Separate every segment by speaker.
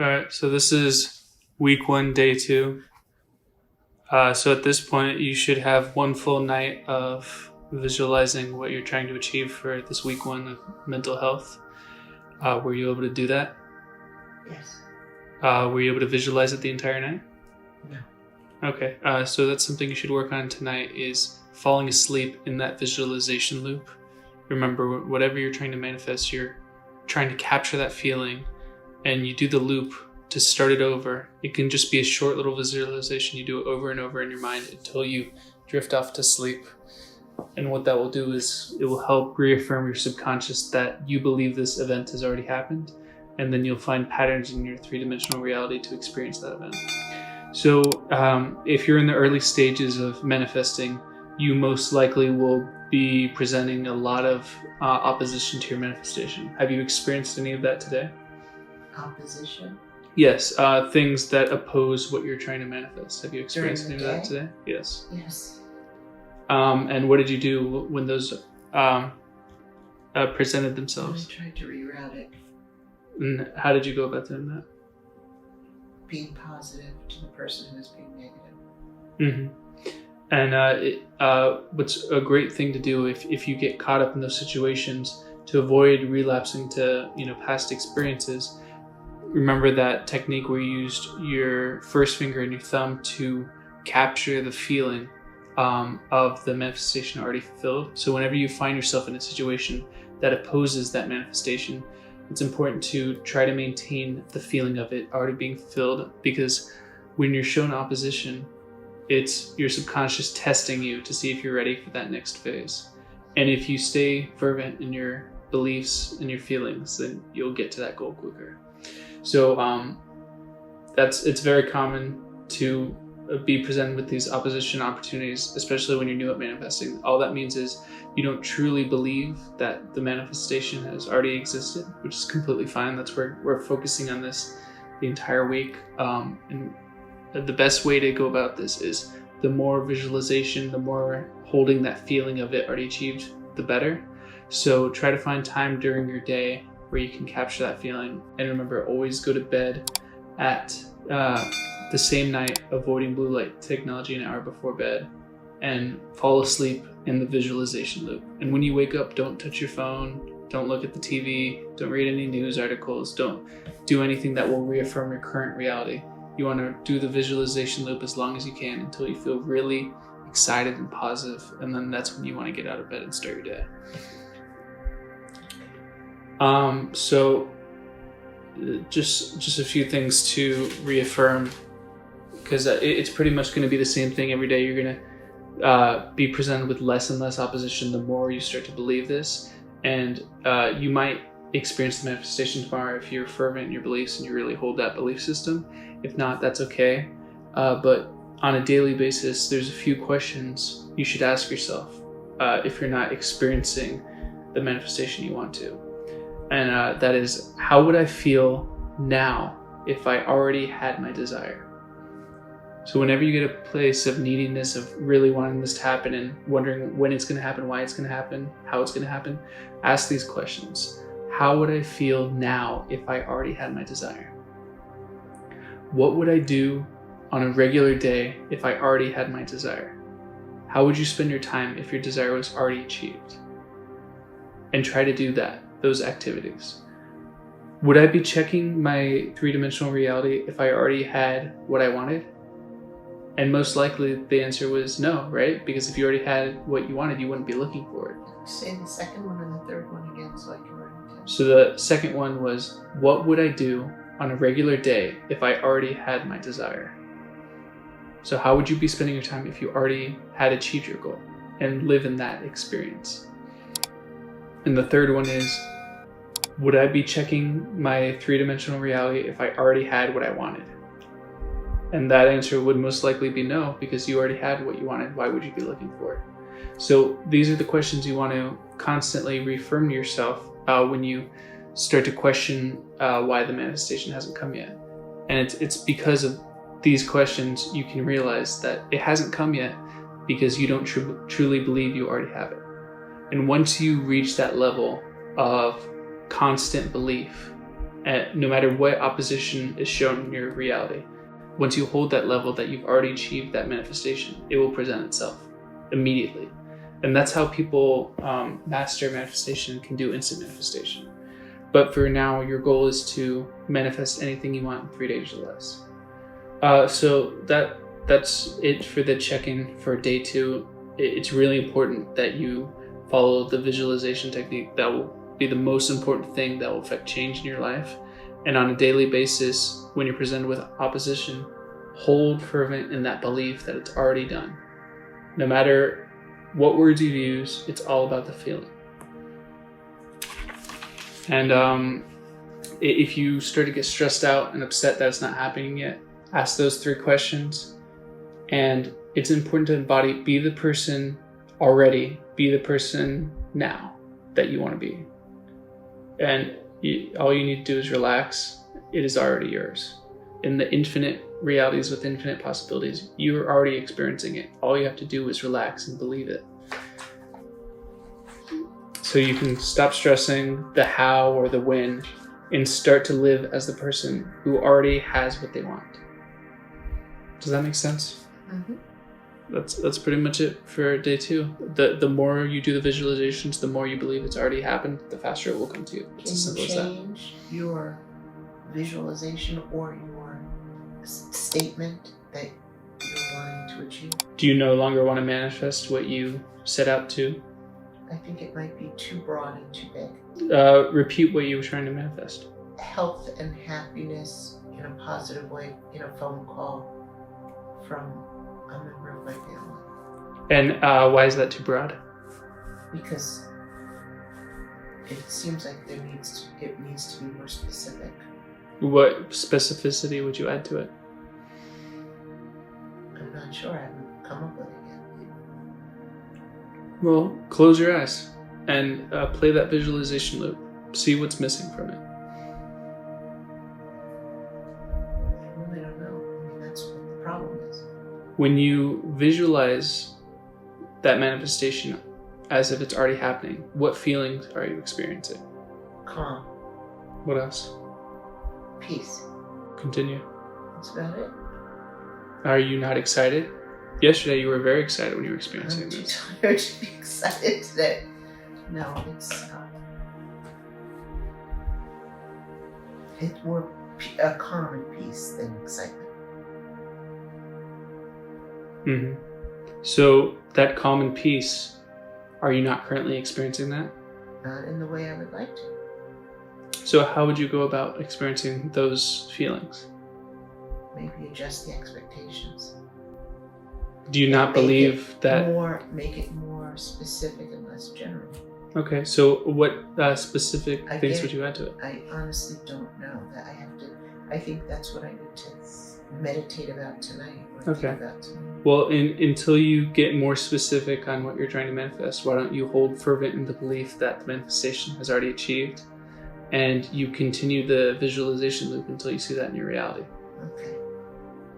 Speaker 1: All right, so this is week 1, day 2. So at this point, you should have one full night of visualizing what you're trying to achieve for this week 1 of mental health. Were you able to do that?
Speaker 2: Yes.
Speaker 1: Were you able to visualize it the entire night?
Speaker 2: No.
Speaker 1: Okay, so that's something you should work on tonight, is falling asleep in that visualization loop. Remember, whatever you're trying to manifest, you're trying to capture that feeling, and you do the loop to start it over. It can just be a short little visualization. You do it over and over in your mind until you drift off to sleep. And what that will do is it will help reaffirm your subconscious that you believe this event has already happened, and then you'll find patterns in your 3-dimensional reality to experience that event. So if you're in the early stages of manifesting, you most likely will be presenting a lot of opposition to your manifestation. Have you experienced any of that today?
Speaker 2: Opposition?
Speaker 1: Yes, things that oppose what you're trying to manifest. Have you experienced any of that today? Yes.
Speaker 2: Yes.
Speaker 1: And what did you do when those presented themselves?
Speaker 2: I tried to reroute it.
Speaker 1: And how did you go about doing that?
Speaker 2: Being positive to the person who is being negative.
Speaker 1: Mm-hmm. And what's a great thing to do if you get caught up in those situations to avoid relapsing to past experiences, remember that technique where you used your first finger and your thumb to capture the feeling of the manifestation already fulfilled. So whenever you find yourself in a situation that opposes that manifestation, it's important to try to maintain the feeling of it already being fulfilled, because when you're shown opposition, it's your subconscious testing you to see if you're ready for that next phase. And if you stay fervent in your beliefs and your feelings, then you'll get to that goal quicker. So it's very common to be presented with these opposition opportunities, especially when you're new at manifesting. All that means is you don't truly believe that the manifestation has already existed, which is completely fine. That's where we're focusing on this the entire week. And the best way to go about this is the more visualization, the more holding that feeling of it already achieved, the better. So try to find time during your day where you can capture that feeling. And remember, always go to bed at the same night, avoiding blue light technology an hour before bed, and fall asleep in the visualization loop. And when you wake up, don't touch your phone, don't look at the TV, don't read any news articles, don't do anything that will reaffirm your current reality. You want to do the visualization loop as long as you can until you feel really excited and positive, and then that's when you want to get out of bed and start your day. So just a few things to reaffirm, because it's pretty much going to be the same thing every day. You're going to be presented with less and less opposition the more you start to believe this, and you might experience the manifestation tomorrow if you're fervent in your beliefs and you really hold that belief system. If not, that's okay. But on a daily basis, there's a few questions you should ask yourself if you're not experiencing the manifestation you want to. And that is, how would I feel now if I already had my desire? So whenever you get a place of neediness, of really wanting this to happen and wondering when it's going to happen, why it's going to happen, how it's going to happen, ask these questions. How would I feel now if I already had my desire? What would I do on a regular day if I already had my desire? How would you spend your time if your desire was already achieved? And try to do those activities. Would I be checking my 3-dimensional reality if I already had what I wanted? And most likely the answer was no, right? Because if you already had what you wanted, you wouldn't be looking for it.
Speaker 2: Say the second one and the third one again so I can write it down.
Speaker 1: So the second one was, what would I do on a regular day if I already had my desire? So how would you be spending your time if you already had achieved your goal and live in that experience? And the third one is, would I be checking my 3-dimensional reality if I already had what I wanted? And that answer would most likely be no, because you already had what you wanted. Why would you be looking for it? So these are the questions you want to constantly reaffirm to yourself when you start to question why the manifestation hasn't come yet. And it's because of these questions you can realize that it hasn't come yet because you don't truly believe you already have it. And once you reach that level of constant belief, no matter what opposition is shown in your reality. Once you hold that level that you've already achieved that manifestation, it will present itself immediately. And that's how people master manifestation, can do instant manifestation. But for now, your goal is to manifest anything you want in 3 days or less. So that's it for the check-in for day 2. It's really important that you follow the visualization technique. That will be the most important thing that will affect change in your life. And on a daily basis, when you're presented with opposition, hold fervent in that belief that it's already done. No matter what words you use, it's all about the feeling. And if you start to get stressed out and upset that it's not happening yet, ask those 3 questions. And it's important to embody, be the person already, be the person now that you want to be. And all you need to do is relax. It is already yours. In the infinite realities with infinite possibilities, you're already experiencing it. All you have to do is relax and believe it. So you can stop stressing the how or the when and start to live as the person who already has what they want. Does that make sense?
Speaker 2: Mm-hmm.
Speaker 1: That's pretty much it for day 2. The more you do the visualizations, the more you believe it's already happened, the faster it will come to you. It's as simple as that.
Speaker 2: Can you change your visualization or your statement that you're wanting to achieve?
Speaker 1: Do you no longer want to manifest what you set out to?
Speaker 2: I think it might be too broad and too big.
Speaker 1: Repeat what you were trying to manifest.
Speaker 2: Health and happiness in a positive way in a phone call from a member of my family.
Speaker 1: And why is that too broad?
Speaker 2: Because it seems like it needs to be more specific.
Speaker 1: What specificity would you add to it?
Speaker 2: I'm not sure. I haven't come up with it yet.
Speaker 1: Well, close your eyes and play that visualization loop. See what's missing from it.
Speaker 2: I really don't know. I mean, that's what the problem is.
Speaker 1: When you visualize that manifestation as if it's already happening, what feelings are you experiencing?
Speaker 2: Calm.
Speaker 1: What else?
Speaker 2: Peace.
Speaker 1: Continue.
Speaker 2: That's about it.
Speaker 1: Are you not excited? Yesterday you were very excited when you were experiencing
Speaker 2: I'm too
Speaker 1: this.
Speaker 2: tired to be excited today. No, it's more calm and peace than excitement.
Speaker 1: Mm-hmm. So that calm and peace, are you not currently experiencing that?
Speaker 2: Not in the way I would like to.
Speaker 1: So how would you go about experiencing those feelings?
Speaker 2: Maybe adjust the expectations.
Speaker 1: Do you not believe that?
Speaker 2: Make it more specific and less general.
Speaker 1: Okay, so what specific things would you add to it?
Speaker 2: I honestly don't know. That I think that's what I need to meditate about tonight. Or think about tonight.
Speaker 1: Well, until you get more specific on what you're trying to manifest, why don't you hold fervent in the belief that the manifestation has already achieved, and you continue the visualization loop until you see that in your reality.
Speaker 2: Okay.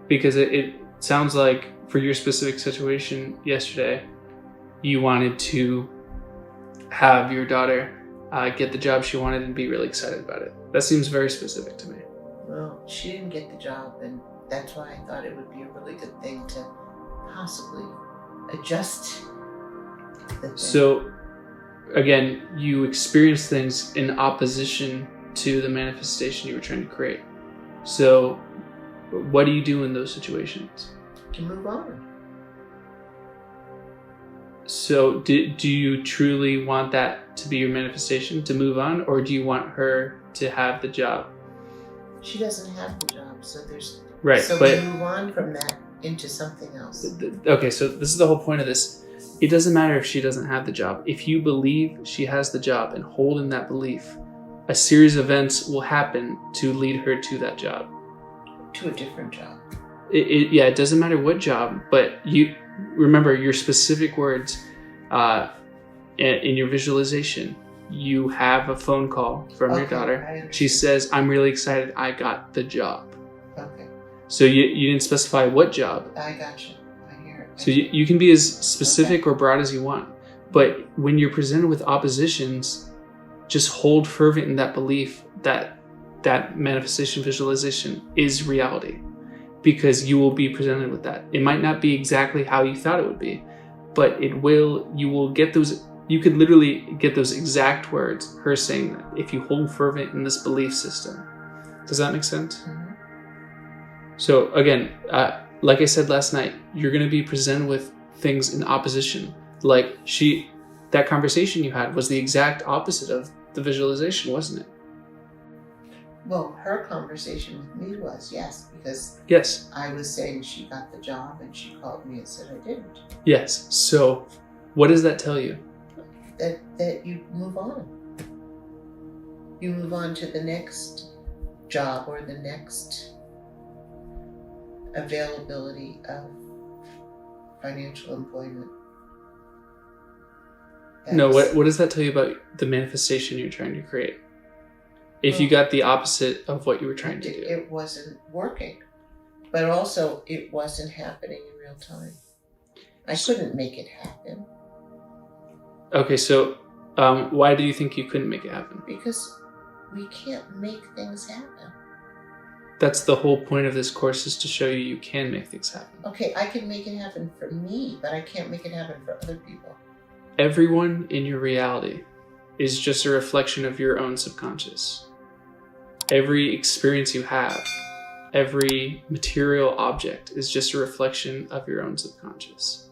Speaker 1: Because it sounds like for your specific situation yesterday, you wanted to have your daughter get the job she wanted and be really excited about it. That seems very specific to me.
Speaker 2: Well, she didn't get the job, and that's why I thought it would be a really good thing to possibly adjust the thing.
Speaker 1: So, again, you experience things in opposition to the manifestation you were trying to create. So, what do you do in those situations?
Speaker 2: To move on.
Speaker 1: So, do you truly want that to be your manifestation, to move on, or do you want her to have the job?
Speaker 2: She doesn't have the job, so there's...
Speaker 1: Right,
Speaker 2: so
Speaker 1: but...
Speaker 2: we move on from that into something else.
Speaker 1: Okay, so this is the whole point of this. It doesn't matter if she doesn't have the job. If you believe she has the job and hold in that belief, a series of events will happen to lead her to that job.
Speaker 2: To a different job.
Speaker 1: It doesn't matter what job, but you remember your specific words in your visualization. You have a phone call from your daughter. She says, "I'm really excited. I got the job."
Speaker 2: Okay.
Speaker 1: So you didn't specify what job.
Speaker 2: I got you. I hear it.
Speaker 1: So you can be as specific or broad as you want. But when you're presented with oppositions, just hold fervent in that belief that that manifestation visualization is reality, because you will be presented with that. It might not be exactly how you thought it would be, but you will get those. You could literally get those exact words, her saying that, if you hold fervent in this belief system. Does that make sense?
Speaker 2: Mm-hmm.
Speaker 1: So again, like I said last night, you're going to be presented with things in opposition. Like that conversation you had was the exact opposite of the visualization, wasn't it?
Speaker 2: Well, her conversation with me was, yes, because
Speaker 1: Yes.
Speaker 2: I was saying she got the job and she called me and said I didn't.
Speaker 1: Yes. So what does that tell you?
Speaker 2: That you move on. You move on to the next job or the next availability of financial employment.
Speaker 1: No, what does that tell you about the manifestation you're trying to create? If you got the opposite of what you were trying to do.
Speaker 2: It wasn't working. But also, it wasn't happening in real time. I couldn't make it happen.
Speaker 1: Okay, so why do you think you couldn't make it happen?
Speaker 2: Because we can't make things happen.
Speaker 1: That's the whole point of this course, is to show you can make things happen.
Speaker 2: Okay, I can make it happen for me, but I can't make it happen for other people.
Speaker 1: Everyone in your reality is just a reflection of your own subconscious. Every experience you have, every material object is just a reflection of your own subconscious.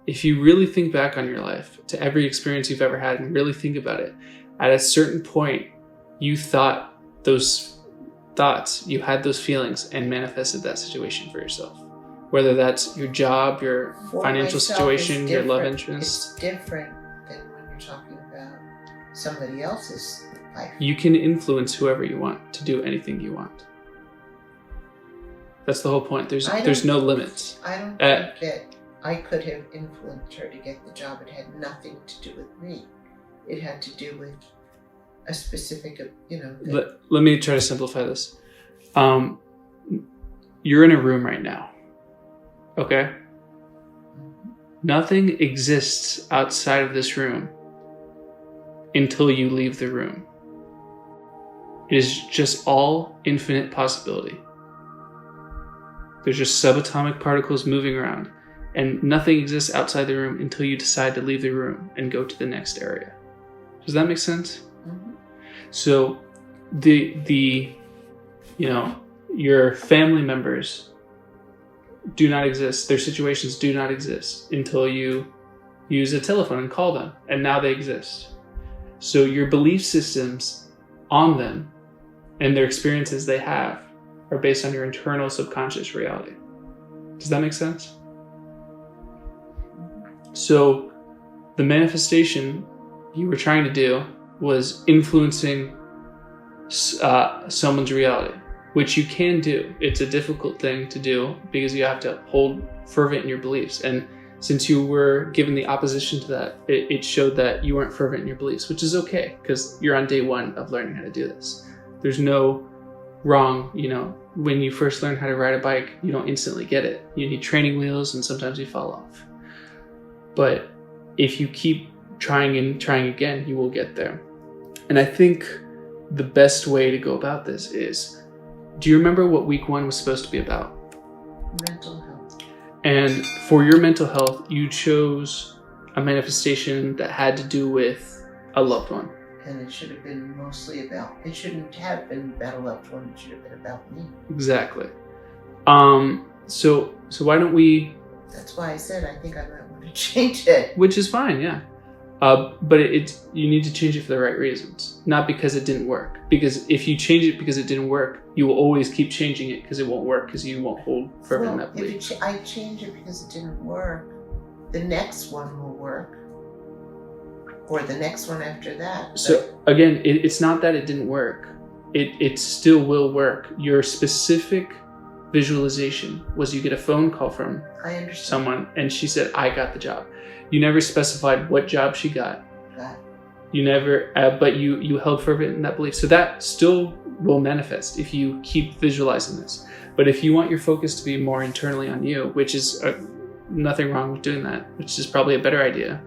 Speaker 1: If you really think back on your life, to every experience you've ever had, and really think about it, at a certain point, you thought those thoughts, you had those feelings, and manifested that situation for yourself. Whether that's your job, your financial situation, your love interest.
Speaker 2: It's different than when you're talking about somebody else's life.
Speaker 1: You can influence whoever you want to do anything you want. That's the whole point. There's no limits.
Speaker 2: I don't think that I could have influenced her to get the job. It had nothing to do with me. It had to do with a specific,
Speaker 1: Let me try to simplify this. You're in a room right now. Okay? Nothing exists outside of this room until you leave the room. It is just all infinite possibility. There's just subatomic particles moving around, and nothing exists outside the room until you decide to leave the room and go to the next area. Does that make sense?
Speaker 2: Mm-hmm.
Speaker 1: So your family members do not exist. Their situations do not exist until you use a telephone and call them, and now they exist. So your belief systems on them and their experiences they have are based on your internal subconscious reality. Does that make sense? So the manifestation you were trying to do was influencing someone's reality, which you can do. It's a difficult thing to do because you have to hold fervent in your beliefs. And since you were given the opposition to that, it showed that you weren't fervent in your beliefs, which is okay because you're on day one of learning how to do this. There's no wrong, when you first learn how to ride a bike, you don't instantly get it. You need training wheels and sometimes you fall off. But if you keep trying and trying again, you will get there. And I think the best way to go about this is, do you remember what week 1 was supposed to be about?
Speaker 2: Mental health.
Speaker 1: And for your mental health, you chose a manifestation that had to do with a loved one.
Speaker 2: And it should have been it shouldn't have been about a loved one, it should have been about me.
Speaker 1: Exactly. So why don't we...
Speaker 2: That's why I said I think I might want to change it.
Speaker 1: Which is fine, yeah. But you need to change it for the right reasons, not because it didn't work. Because if you change it because it didn't work, you will always keep changing it because it won't work, because you won't hold fervent in that belief.
Speaker 2: If I change it because it didn't work, the next one will work, or the next one after that.
Speaker 1: So again, it's not that it didn't work. It still will work. Your specific visualization was you get a phone call from someone, and she said, "I got the job." You never specified what job she got. You never, but you held fervent in that belief. So that still will manifest if you keep visualizing this. But if you want your focus to be more internally on you, which is nothing wrong with doing that, which is probably a better idea,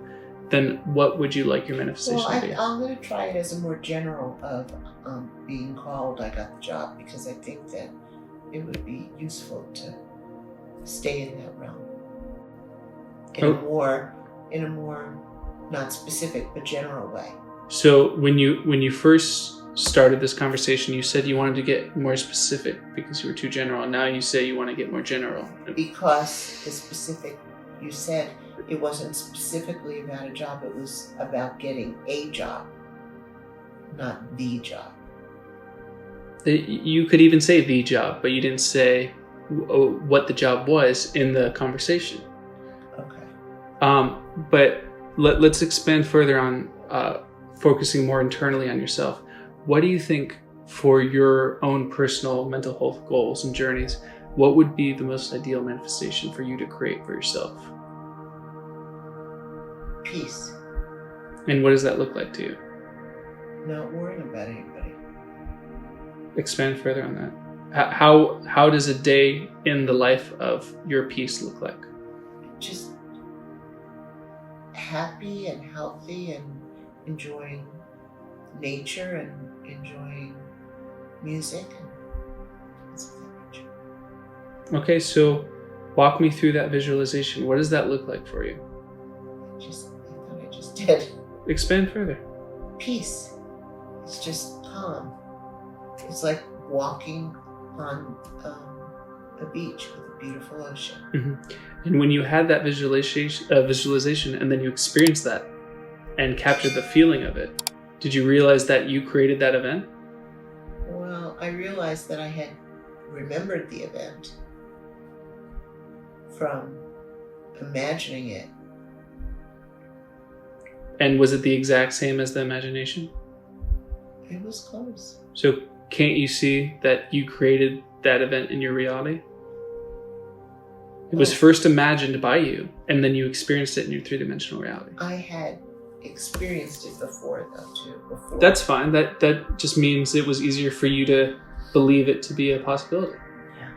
Speaker 1: then what would you like your manifestation
Speaker 2: Well,
Speaker 1: to be?
Speaker 2: I'm going to try it as a more general of being called I got the job, because I think that it would be useful to stay in that realm in a more not specific but general way.
Speaker 1: So when you first started this conversation, you said you wanted to get more specific because you were too general. Now you say you want to get more general.
Speaker 2: Because the specific, you said it wasn't specifically about a job, it was about getting a job, not the job.
Speaker 1: You could even say the job, but you didn't say what the job was in the conversation.
Speaker 2: Okay.
Speaker 1: But let's expand further on focusing more internally on yourself. What do you think for your own personal mental health goals and journeys, what would be the most ideal manifestation for you to create for yourself?
Speaker 2: Peace.
Speaker 1: And what does that look like to you?
Speaker 2: Not worrying about anybody.
Speaker 1: Expand further on that. How does a day in the life of your peace look like?
Speaker 2: Just happy and healthy and enjoying nature and enjoying music and things of that nature.
Speaker 1: Okay, so walk me through that visualization. What does that look like for you?
Speaker 2: I thought I just did.
Speaker 1: Expand further.
Speaker 2: Peace. It's just calm. It's like walking on a beach with a beautiful ocean.
Speaker 1: Mm-hmm. And when you had that visualization and then you experienced that and captured the feeling of it, did you realize that you created that event?
Speaker 2: Well, I realized that I had remembered the event from imagining it.
Speaker 1: And was it the exact same as the imagination?
Speaker 2: It was close.
Speaker 1: So can't you see that you created that event in your reality? It was first imagined by you, and then you experienced it in your three-dimensional reality.
Speaker 2: I had experienced it before, though, too.
Speaker 1: That's fine. That just means it was easier for you to believe it to be a possibility.
Speaker 2: Yeah.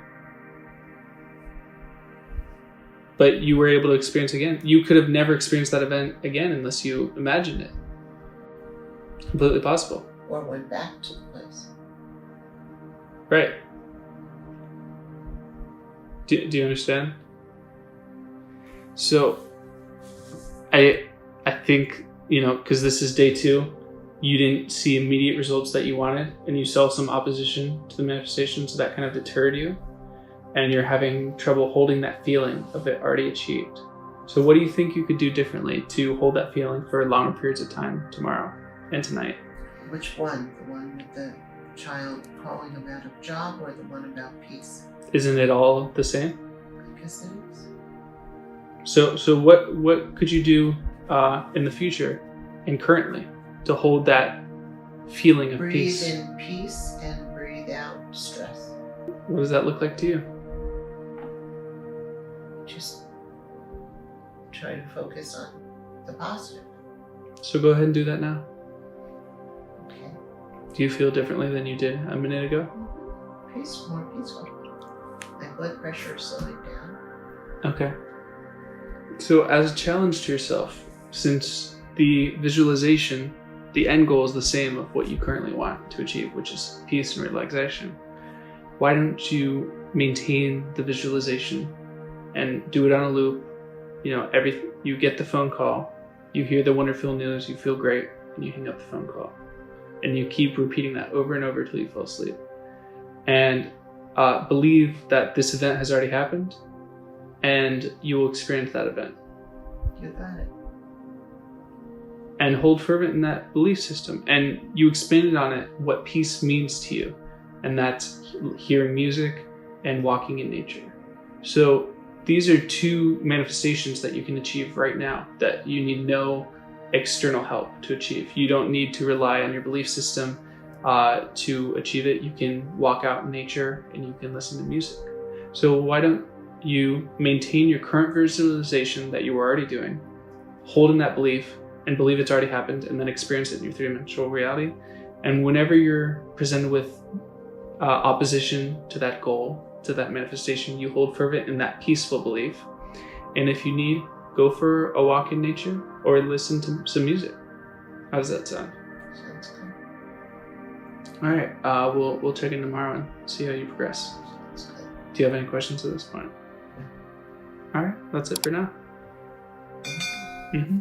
Speaker 1: But you were able to experience it again. You could have never experienced that event again unless you imagined it. Completely possible.
Speaker 2: Or went back to the place.
Speaker 1: Right. Do you understand? So, I think, because this is day 2, you didn't see immediate results that you wanted, and you saw some opposition to the manifestation, so that kind of deterred you, and you're having trouble holding that feeling of it already achieved. So what do you think you could do differently to hold that feeling for longer periods of time tomorrow and tonight?
Speaker 2: Which one? The one with the child calling about a job, or the one about peace?
Speaker 1: Isn't it all the same?
Speaker 2: I guess it is.
Speaker 1: So what could you do in the future and currently to hold that feeling of peace?
Speaker 2: Breathe in peace and breathe out stress.
Speaker 1: What does that look like to you?
Speaker 2: Just try to focus on the positive.
Speaker 1: So go ahead and do that now.
Speaker 2: Okay.
Speaker 1: Do you feel differently than you did a minute ago?
Speaker 2: More peaceful. My blood pressure is slowing down.
Speaker 1: Okay. So as a challenge to yourself, since the visualization, the end goal is the same of what you currently want to achieve, which is peace and relaxation, why don't you maintain the visualization and do it on a loop? You get the phone call, you hear the wonderful news, you feel great, and you hang up the phone call. And you keep repeating that over and over till you fall asleep. And believe that this event has already happened, and you will experience that event.
Speaker 2: You got it.
Speaker 1: And hold fervent in that belief system. And you expanded on it what peace means to you. And that's hearing music and walking in nature. So these are 2 manifestations that you can achieve right now that you need no external help to achieve. You don't need to rely on your belief system to achieve it. You can walk out in nature and you can listen to music. So why don't you maintain your current visualization that you were already doing, hold in that belief and believe it's already happened, and then experience it in your three-dimensional reality. And whenever you're presented with opposition to that goal, to that manifestation, you hold fervent in that peaceful belief. And if you need, go for a walk in nature or listen to some music. How does that sound?
Speaker 2: Sounds good.
Speaker 1: All right. We'll check in tomorrow and see how you progress.
Speaker 2: Sounds good.
Speaker 1: Do you have any questions at this point?
Speaker 2: No.
Speaker 1: All right. That's it for now. Mm-hmm.